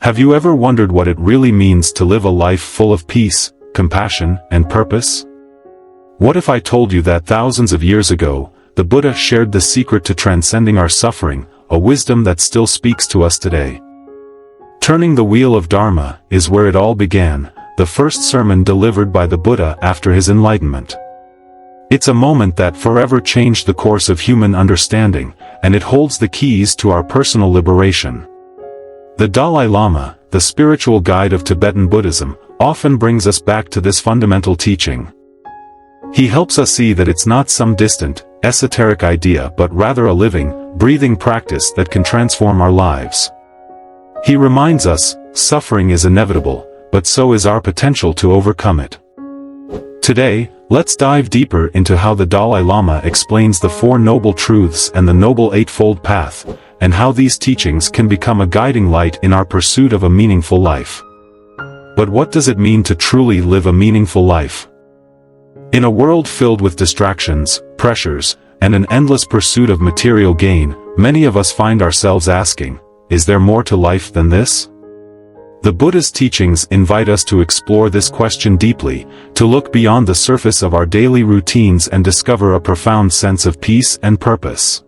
Have you ever wondered what it really means to live a life full of peace, compassion, and purpose? What if I told you that thousands of years ago, the Buddha shared the secret to transcending our suffering, a wisdom that still speaks to us today? Turning the wheel of Dharma is where it all began, the first sermon delivered by the Buddha after his enlightenment. It's a moment that forever changed the course of human understanding, and it holds the keys to our personal liberation. The Dalai Lama, the spiritual guide of Tibetan Buddhism, often brings us back to this fundamental teaching. He helps us see that it's not some distant, esoteric idea but rather a living, breathing practice that can transform our lives. He reminds us, suffering is inevitable, but so is our potential to overcome it. Today, let's dive deeper into how the Dalai Lama explains the Four Noble Truths and the Noble Eightfold Path, and how these teachings can become a guiding light in our pursuit of a meaningful life. But what does it mean to truly live a meaningful life? In a world filled with distractions, pressures, and an endless pursuit of material gain, many of us find ourselves asking, is there more to life than this? The Buddha's teachings invite us to explore this question deeply, to look beyond the surface of our daily routines and discover a profound sense of peace and purpose.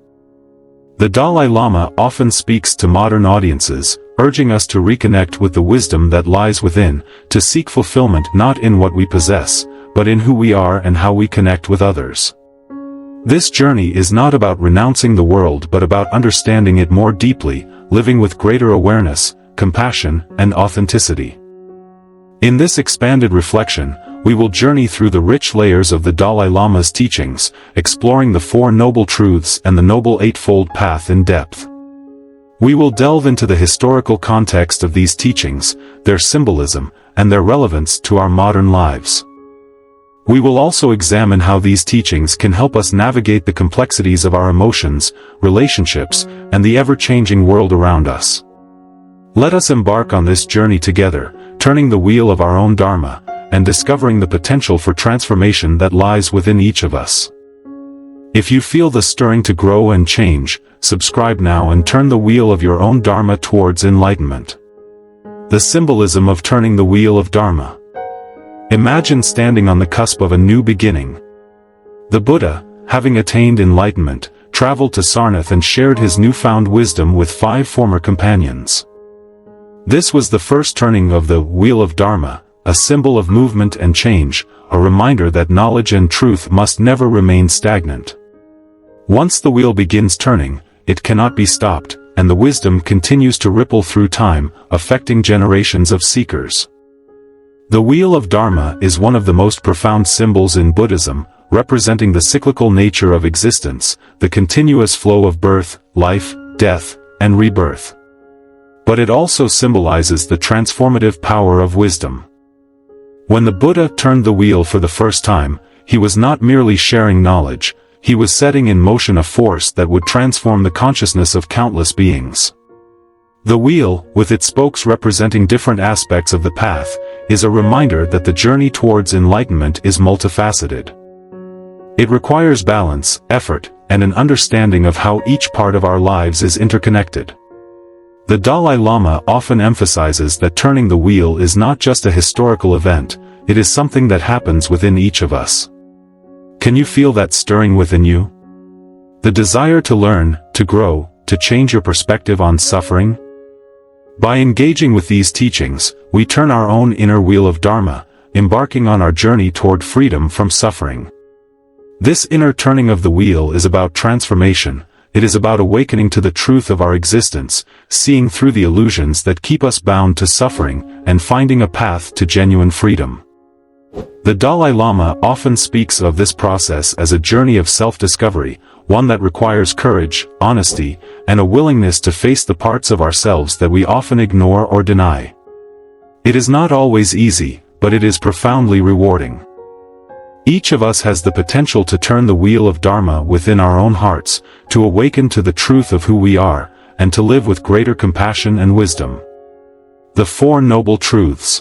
The Dalai Lama often speaks to modern audiences, urging us to reconnect with the wisdom that lies within, to seek fulfillment not in what we possess, but in who we are and how we connect with others. This journey is not about renouncing the world but about understanding it more deeply, living with greater awareness, compassion, and authenticity. In this expanded reflection, we will journey through the rich layers of the Dalai Lama's teachings, exploring the Four Noble Truths and the Noble Eightfold Path in depth. We will delve into the historical context of these teachings, their symbolism, and their relevance to our modern lives. We will also examine how these teachings can help us navigate the complexities of our emotions, relationships, and the ever-changing world around us. Let us embark on this journey together, turning the wheel of our own Dharma, and discovering the potential for transformation that lies within each of us. If you feel the stirring to grow and change, subscribe now and turn the wheel of your own Dharma towards enlightenment. The symbolism of turning the wheel of Dharma. Imagine standing on the cusp of a new beginning. The Buddha, having attained enlightenment, traveled to Sarnath and shared his newfound wisdom with 5 former companions. This was the first turning of the wheel of Dharma, a symbol of movement and change, a reminder that knowledge and truth must never remain stagnant. Once the wheel begins turning, it cannot be stopped, and the wisdom continues to ripple through time, affecting generations of seekers. The wheel of Dharma is one of the most profound symbols in Buddhism, representing the cyclical nature of existence, the continuous flow of birth, life, death, and rebirth. But it also symbolizes the transformative power of wisdom. When the Buddha turned the wheel for the first time, he was not merely sharing knowledge, he was setting in motion a force that would transform the consciousness of countless beings. The wheel, with its spokes representing different aspects of the path, is a reminder that the journey towards enlightenment is multifaceted. It requires balance, effort, and an understanding of how each part of our lives is interconnected. The Dalai Lama often emphasizes that turning the wheel is not just a historical event, it is something that happens within each of us. Can you feel that stirring within you? The desire to learn, to grow, to change your perspective on suffering? By engaging with these teachings, we turn our own inner wheel of Dharma, embarking on our journey toward freedom from suffering. This inner turning of the wheel is about transformation. It is about awakening to the truth of our existence, seeing through the illusions that keep us bound to suffering, and finding a path to genuine freedom. The Dalai Lama often speaks of this process as a journey of self-discovery, one that requires courage, honesty, and a willingness to face the parts of ourselves that we often ignore or deny. It is not always easy, but it is profoundly rewarding. Each of us has the potential to turn the wheel of Dharma within our own hearts, to awaken to the truth of who we are, and to live with greater compassion and wisdom. The Four Noble Truths.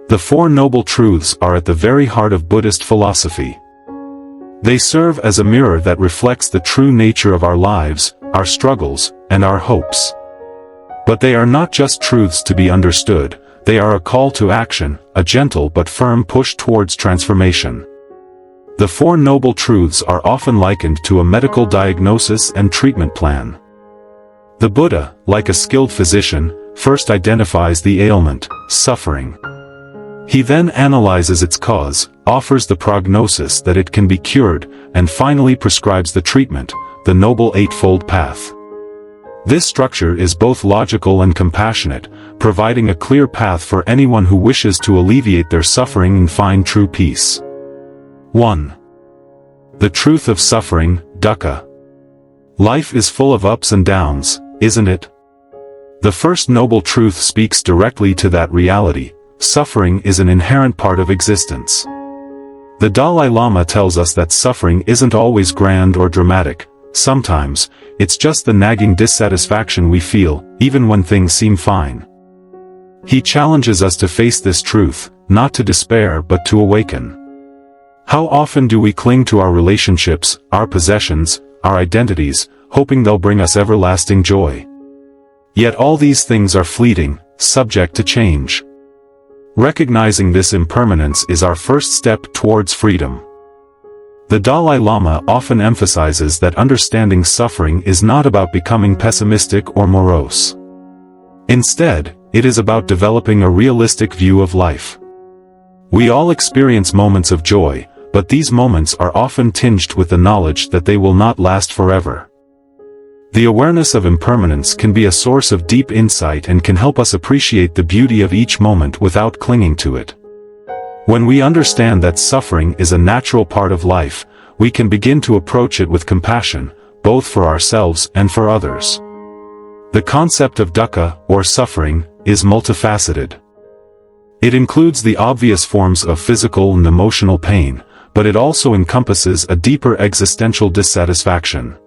The Four Noble Truths are at the very heart of Buddhist philosophy. They serve as a mirror that reflects the true nature of our lives, our struggles, and our hopes. But they are not just truths to be understood, they are a call to action, a gentle but firm push towards transformation. The Four Noble Truths are often likened to a medical diagnosis and treatment plan. The Buddha, like a skilled physician, first identifies the ailment, suffering. He then analyzes its cause, offers the prognosis that it can be cured, and finally prescribes the treatment, the Noble Eightfold Path. This structure is both logical and compassionate, providing a clear path for anyone who wishes to alleviate their suffering and find true peace. 1. The truth of suffering, dukkha. Life is full of ups and downs, isn't it? The first noble truth speaks directly to that reality. Suffering is an inherent part of existence. The Dalai Lama tells us that suffering isn't always grand or dramatic. Sometimes, it's just the nagging dissatisfaction we feel, even when things seem fine. He challenges us to face this truth, not to despair but to awaken. How often do we cling to our relationships, our possessions, our identities, hoping they'll bring us everlasting joy? Yet all these things are fleeting, subject to change. Recognizing this impermanence is our first step towards freedom. The Dalai Lama often emphasizes that understanding suffering is not about becoming pessimistic or morose. Instead, it is about developing a realistic view of life. We all experience moments of joy, but these moments are often tinged with the knowledge that they will not last forever. The awareness of impermanence can be a source of deep insight and can help us appreciate the beauty of each moment without clinging to it. When we understand that suffering is a natural part of life, we can begin to approach it with compassion, both for ourselves and for others. The concept of dukkha, or suffering, is multifaceted. It includes the obvious forms of physical and emotional pain, but it also encompasses a deeper existential dissatisfaction.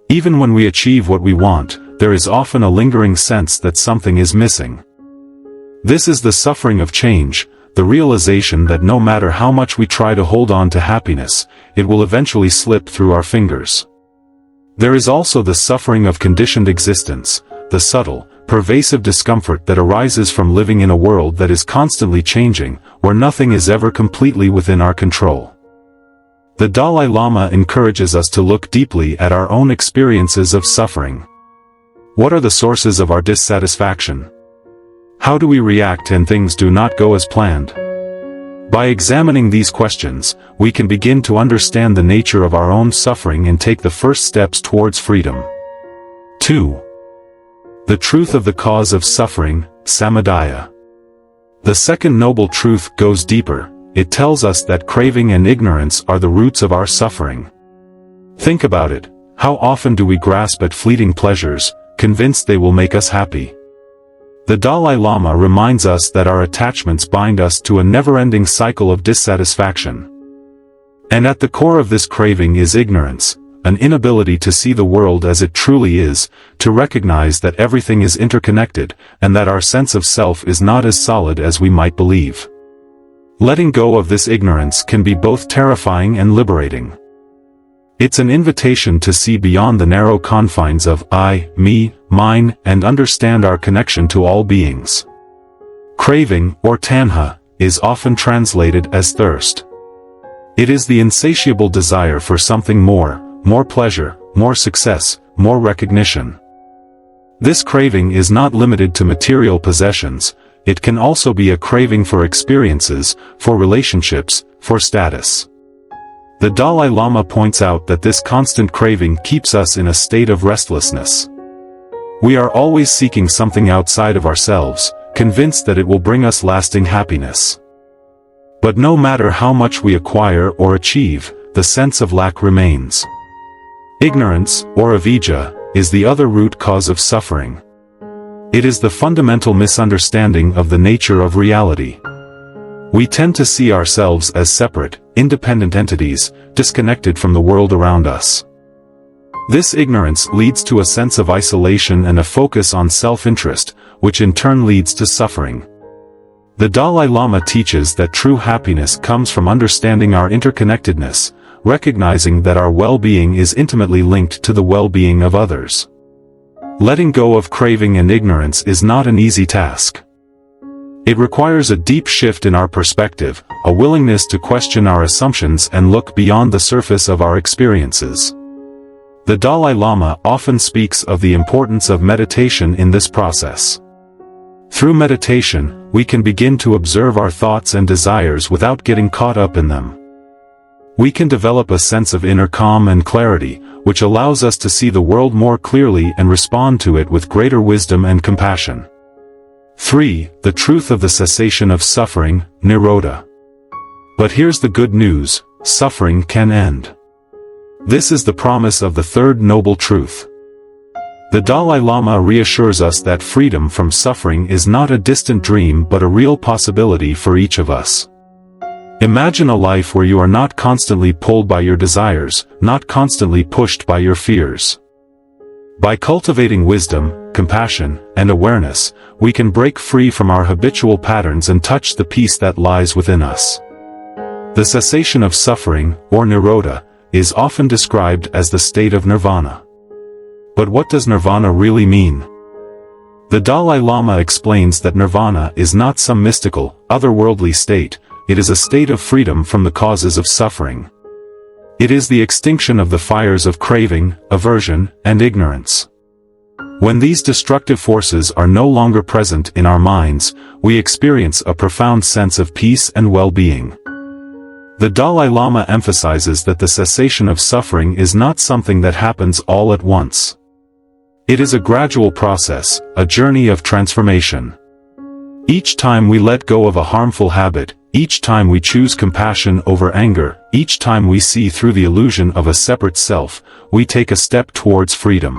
Even when we achieve what we want, there is often a lingering sense that something is missing. This is the suffering of change, the realization that no matter how much we try to hold on to happiness, it will eventually slip through our fingers. There is also the suffering of conditioned existence, the subtle, pervasive discomfort that arises from living in a world that is constantly changing, where nothing is ever completely within our control. The Dalai Lama encourages us to look deeply at our own experiences of suffering. What are the sources of our dissatisfaction? How do we react when things do not go as planned? By examining these questions, we can begin to understand the nature of our own suffering and take the first steps towards freedom. 2. The truth of the cause of suffering, samadaya. The second noble truth goes deeper. It tells us that craving and ignorance are the roots of our suffering. Think about it. How often do we grasp at fleeting pleasures, convinced they will make us happy? The Dalai Lama reminds us that our attachments bind us to a never-ending cycle of dissatisfaction. And at the core of this craving is ignorance, an inability to see the world as it truly is, to recognize that everything is interconnected, and that our sense of self is not as solid as we might believe. Letting go of this ignorance can be both terrifying and liberating. It's an invitation to see beyond the narrow confines of I, me, mine, and understand our connection to all beings. Craving, or tanha, is often translated as thirst. It is the insatiable desire for something more pleasure, more success, more recognition. This craving is not limited to material possessions. It can also be a craving for experiences, for relationships, for status. The Dalai Lama points out that this constant craving keeps us in a state of restlessness. We are always seeking something outside of ourselves, convinced that it will bring us lasting happiness. But no matter how much we acquire or achieve, the sense of lack remains. Ignorance, or avidya, is the other root cause of suffering. It is the fundamental misunderstanding of the nature of reality. We tend to see ourselves as separate, independent entities, disconnected from the world around us. This ignorance leads to a sense of isolation and a focus on self-interest, which in turn leads to suffering. The Dalai Lama teaches that true happiness comes from understanding our interconnectedness, recognizing that our well-being is intimately linked to the well-being of others. Letting go of craving and ignorance is not an easy task. It requires a deep shift in our perspective, a willingness to question our assumptions and look beyond the surface of our experiences. The Dalai Lama often speaks of the importance of meditation in this process. Through meditation, we can begin to observe our thoughts and desires without getting caught up in them. We can develop a sense of inner calm and clarity, which allows us to see the world more clearly and respond to it with greater wisdom and compassion. 3. The truth of the cessation of suffering, Nirodha. But here's the good news: suffering can end. This is the promise of the third noble truth. The Dalai Lama reassures us that freedom from suffering is not a distant dream but a real possibility for each of us. Imagine a life where you are not constantly pulled by your desires, not constantly pushed by your fears. By cultivating wisdom, compassion, and awareness, we can break free from our habitual patterns and touch the peace that lies within us. The cessation of suffering, or Nirodha, is often described as the state of nirvana. But what does nirvana really mean? The Dalai Lama explains that nirvana is not some mystical, otherworldly state, it is a state of freedom from the causes of suffering. It is the extinction of the fires of craving, aversion, and ignorance. When these destructive forces are no longer present in our minds, we experience a profound sense of peace and well-being. The Dalai Lama emphasizes that the cessation of suffering is not something that happens all at once. It is a gradual process, a journey of transformation. Each time we let go of a harmful habit, each time we choose compassion over anger, each time we see through the illusion of a separate self, we take a step towards freedom.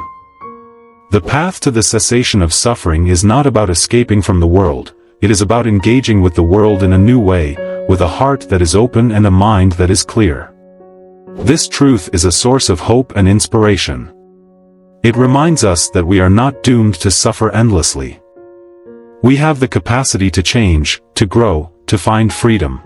The path to the cessation of suffering is not about escaping from the world, it is about engaging with the world in a new way, with a heart that is open and a mind that is clear. This truth is a source of hope and inspiration. It reminds us that we are not doomed to suffer endlessly. We have the capacity to change, to grow, to find freedom.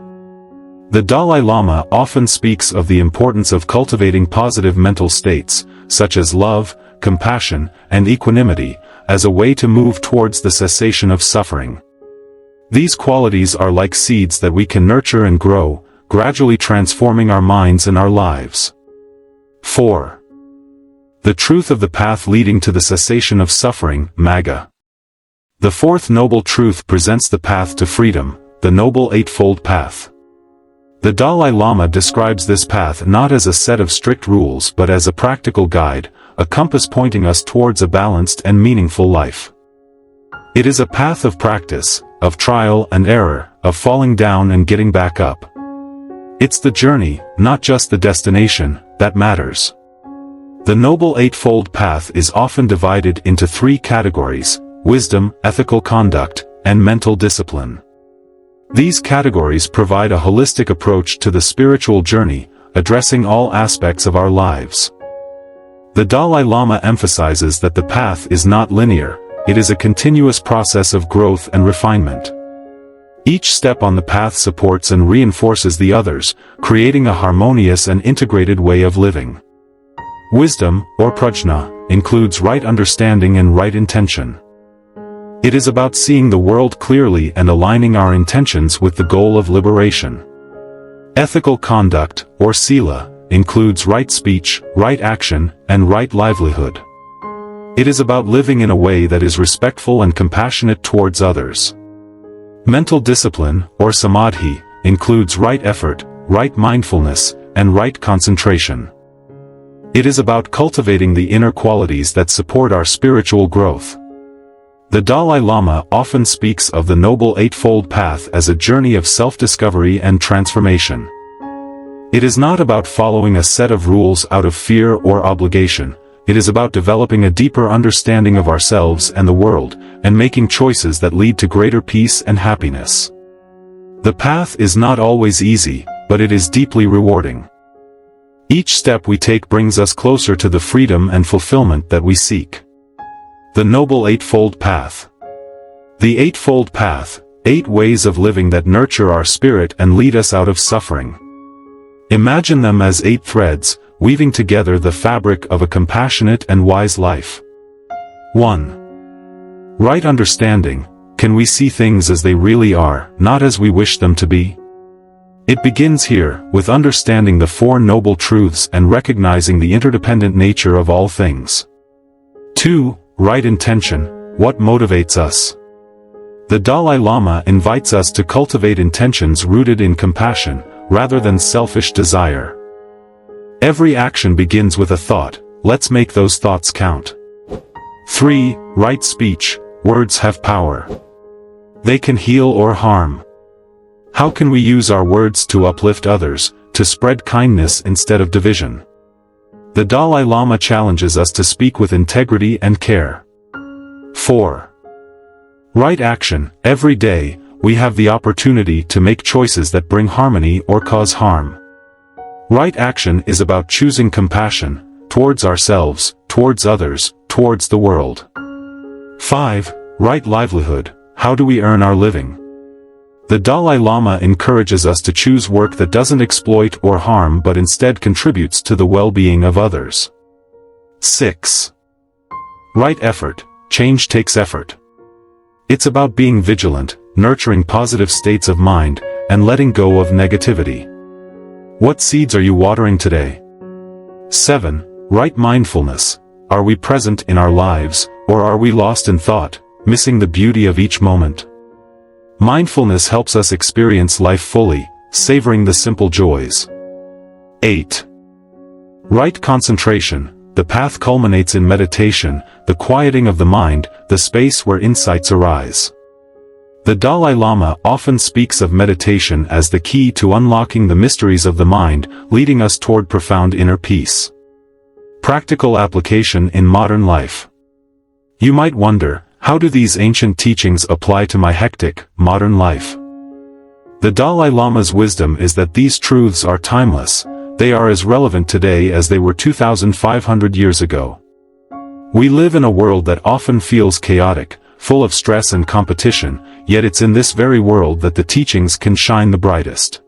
The Dalai Lama often speaks of the importance of cultivating positive mental states, such as love, compassion, and equanimity, as a way to move towards the cessation of suffering. These qualities are like seeds that we can nurture and grow, gradually transforming our minds and our lives. 4. The truth of the path leading to the cessation of suffering, Magga. The fourth noble truth presents the path to freedom, the Noble Eightfold Path. The Dalai Lama describes this path not as a set of strict rules but as a practical guide, a compass pointing us towards a balanced and meaningful life. It is a path of practice, of trial and error, of falling down and getting back up. It's the journey, not just the destination, that matters. The Noble Eightfold Path is often divided into 3 categories: wisdom, ethical conduct, and mental discipline. These categories provide a holistic approach to the spiritual journey, addressing all aspects of our lives. The Dalai Lama emphasizes that the path is not linear, it is a continuous process of growth and refinement. Each step on the path supports and reinforces the others, creating a harmonious and integrated way of living. Wisdom, or prajna, includes right understanding and right intention. It is about seeing the world clearly and aligning our intentions with the goal of liberation. Ethical conduct, or sila, includes right speech, right action, and right livelihood. It is about living in a way that is respectful and compassionate towards others. Mental discipline, or samadhi, includes right effort, right mindfulness, and right concentration. It is about cultivating the inner qualities that support our spiritual growth. The Dalai Lama often speaks of the Noble Eightfold Path as a journey of self-discovery and transformation. It is not about following a set of rules out of fear or obligation, it is about developing a deeper understanding of ourselves and the world, and making choices that lead to greater peace and happiness. The path is not always easy, but it is deeply rewarding. Each step we take brings us closer to the freedom and fulfillment that we seek. The Noble Eightfold Path. The Eightfold Path, 8 ways of living that nurture our spirit and lead us out of suffering. Imagine them as 8 threads, weaving together the fabric of a compassionate and wise life. 1. Right understanding. Can we see things as they really are, not as we wish them to be? It begins here, with understanding the Four Noble Truths and recognizing the interdependent nature of all things. 2. Right intention. What motivates us? The Dalai Lama invites us to cultivate intentions rooted in compassion, rather than selfish desire. Every action begins with a thought. Let's make those thoughts count. 3. Right speech. Words have power. They can heal or harm. How can we use our words to uplift others, to spread kindness instead of division? The Dalai Lama challenges us to speak with integrity and care. 4. Right action. Every day, we have the opportunity to make choices that bring harmony or cause harm. Right action is about choosing compassion, towards ourselves, towards others, towards the world. 5. Right livelihood. How do we earn our living? The Dalai Lama encourages us to choose work that doesn't exploit or harm but instead contributes to the well-being of others. 6. Right effort. Change takes effort. It's about being vigilant, nurturing positive states of mind, and letting go of negativity. What seeds are you watering today? 7. Right mindfulness. Are we present in our lives, or are we lost in thought, missing the beauty of each moment? Mindfulness helps us experience life fully, savoring the simple joys. 8. Right concentration. The path culminates in meditation, the quieting of the mind, the space where insights arise. The Dalai Lama often speaks of meditation as the key to unlocking the mysteries of the mind, leading us toward profound inner peace. Practical application in modern life. You might wonder, how do these ancient teachings apply to my hectic, modern life? The Dalai Lama's wisdom is that these truths are timeless. They are as relevant today as they were 2,500 years ago. We live in a world that often feels chaotic, full of stress and competition, yet it's in this very world that the teachings can shine the brightest.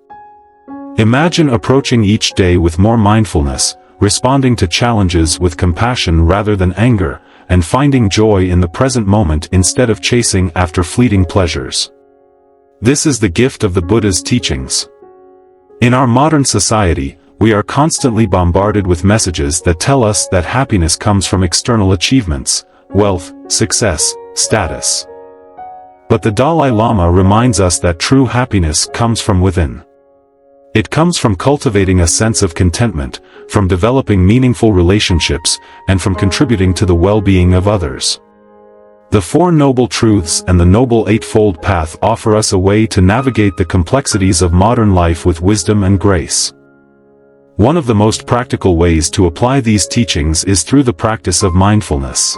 Imagine approaching each day with more mindfulness, responding to challenges with compassion rather than anger, and finding joy in the present moment instead of chasing after fleeting pleasures. This is the gift of the Buddha's teachings. In our modern society, we are constantly bombarded with messages that tell us that happiness comes from external achievements, wealth, success, status. But the Dalai Lama reminds us that true happiness comes from within. It comes from cultivating a sense of contentment, from developing meaningful relationships, and from contributing to the well-being of others. The Four Noble Truths and the Noble Eightfold Path offer us a way to navigate the complexities of modern life with wisdom and grace. One of the most practical ways to apply these teachings is through the practice of mindfulness.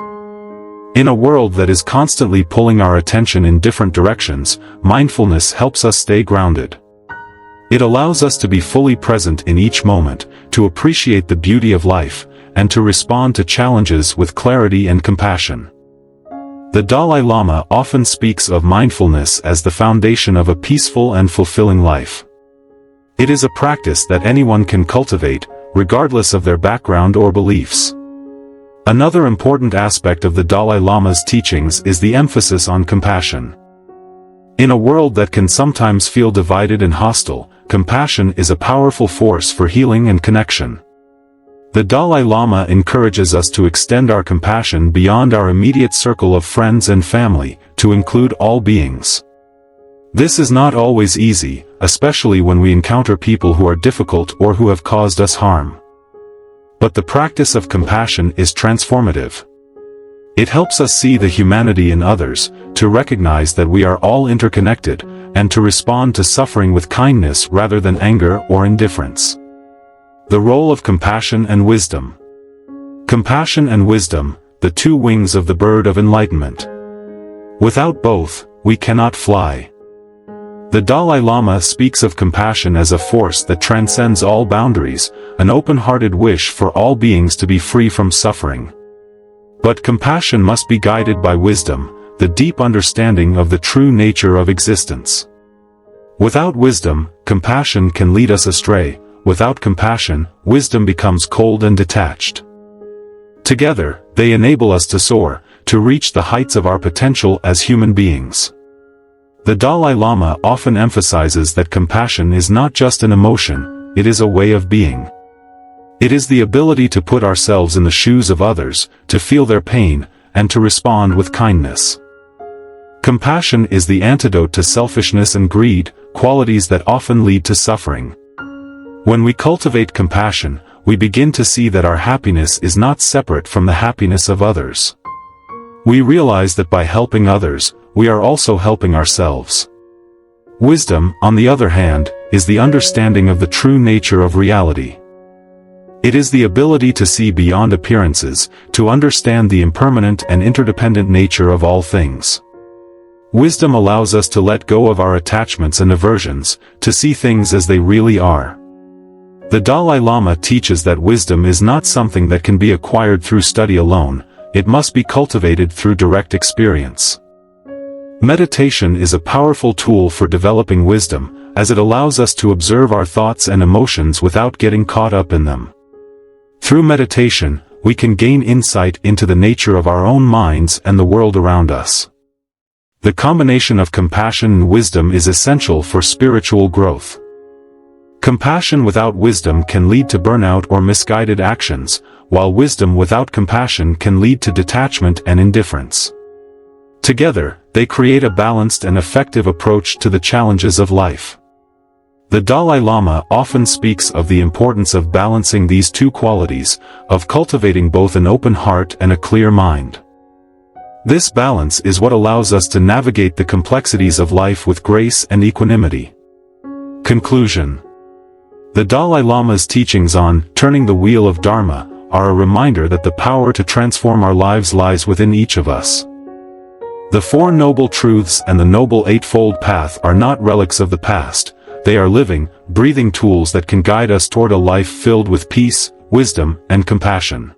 In a world that is constantly pulling our attention in different directions, mindfulness helps us stay grounded. It allows us to be fully present in each moment, to appreciate the beauty of life, and to respond to challenges with clarity and compassion. The Dalai Lama often speaks of mindfulness as the foundation of a peaceful and fulfilling life. It is a practice that anyone can cultivate, regardless of their background or beliefs. Another important aspect of the Dalai Lama's teachings is the emphasis on compassion. In a world that can sometimes feel divided and hostile, compassion is a powerful force for healing and connection. The Dalai Lama encourages us to extend our compassion beyond our immediate circle of friends and family, to include all beings. This is not always easy, especially when we encounter people who are difficult or who have caused us harm. But the practice of compassion is transformative. It helps us see the humanity in others, to recognize that we are all interconnected, and to respond to suffering with kindness rather than anger or indifference. The role of compassion and wisdom. Compassion and wisdom, the two wings of the bird of enlightenment. Without both, we cannot fly. The Dalai Lama speaks of compassion as a force that transcends all boundaries, an open-hearted wish for all beings to be free from suffering. But compassion must be guided by wisdom, the deep understanding of the true nature of existence. Without wisdom, compassion can lead us astray. Without compassion, wisdom becomes cold and detached. Together, they enable us to soar, to reach the heights of our potential as human beings. The Dalai Lama often emphasizes that compassion is not just an emotion, it is a way of being. It is the ability to put ourselves in the shoes of others, to feel their pain, and to respond with kindness. Compassion is the antidote to selfishness and greed, qualities that often lead to suffering. When we cultivate compassion, we begin to see that our happiness is not separate from the happiness of others. We realize that by helping others, we are also helping ourselves. Wisdom, on the other hand, is the understanding of the true nature of reality. It is the ability to see beyond appearances, to understand the impermanent and interdependent nature of all things. Wisdom allows us to let go of our attachments and aversions, to see things as they really are. The Dalai Lama teaches that wisdom is not something that can be acquired through study alone, it must be cultivated through direct experience. Meditation is a powerful tool for developing wisdom, as it allows us to observe our thoughts and emotions without getting caught up in them. Through meditation, we can gain insight into the nature of our own minds and the world around us. The combination of compassion and wisdom is essential for spiritual growth. Compassion without wisdom can lead to burnout or misguided actions, while wisdom without compassion can lead to detachment and indifference. Together, they create a balanced and effective approach to the challenges of life. The Dalai Lama often speaks of the importance of balancing these two qualities, of cultivating both an open heart and a clear mind. This balance is what allows us to navigate the complexities of life with grace and equanimity. Conclusion. The Dalai Lama's teachings on turning the wheel of Dharma are a reminder that the power to transform our lives lies within each of us. The Four Noble Truths and the Noble Eightfold Path are not relics of the past, they are living, breathing tools that can guide us toward a life filled with peace, wisdom, and compassion.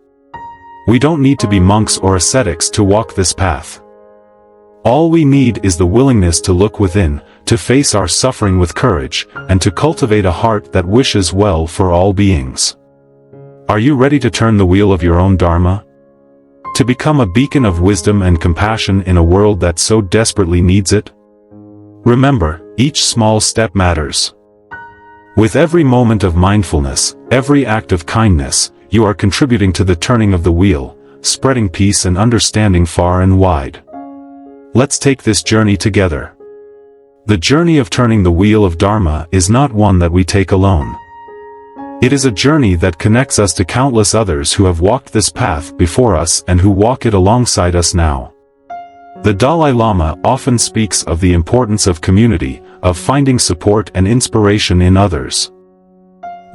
We don't need to be monks or ascetics to walk this path. All we need is the willingness to look within, to face our suffering with courage, and to cultivate a heart that wishes well for all beings. Are you ready to turn the wheel of your own Dharma? To become a beacon of wisdom and compassion in a world that so desperately needs it? Remember, each small step matters. With every moment of mindfulness, every act of kindness, you are contributing to the turning of the wheel, spreading peace and understanding far and wide. Let's take this journey together. The journey of turning the wheel of Dharma is not one that we take alone. It is a journey that connects us to countless others who have walked this path before us and who walk it alongside us now. The Dalai Lama often speaks of the importance of community, of finding support and inspiration in others.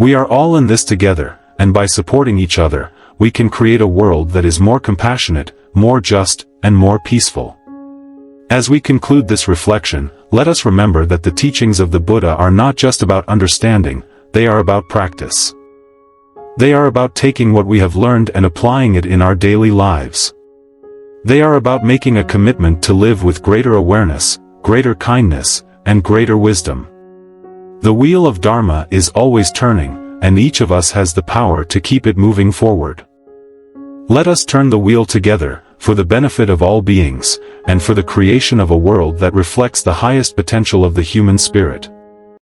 We are all in this together, and by supporting each other, we can create a world that is more compassionate, more just, and more peaceful. As we conclude this reflection, let us remember that the teachings of the Buddha are not just about understanding, they are about practice. They are about taking what we have learned and applying it in our daily lives. They are about making a commitment to live with greater awareness, greater kindness, and greater wisdom. The wheel of Dharma is always turning, and each of us has the power to keep it moving forward. Let us turn the wheel together, for the benefit of all beings, and for the creation of a world that reflects the highest potential of the human spirit.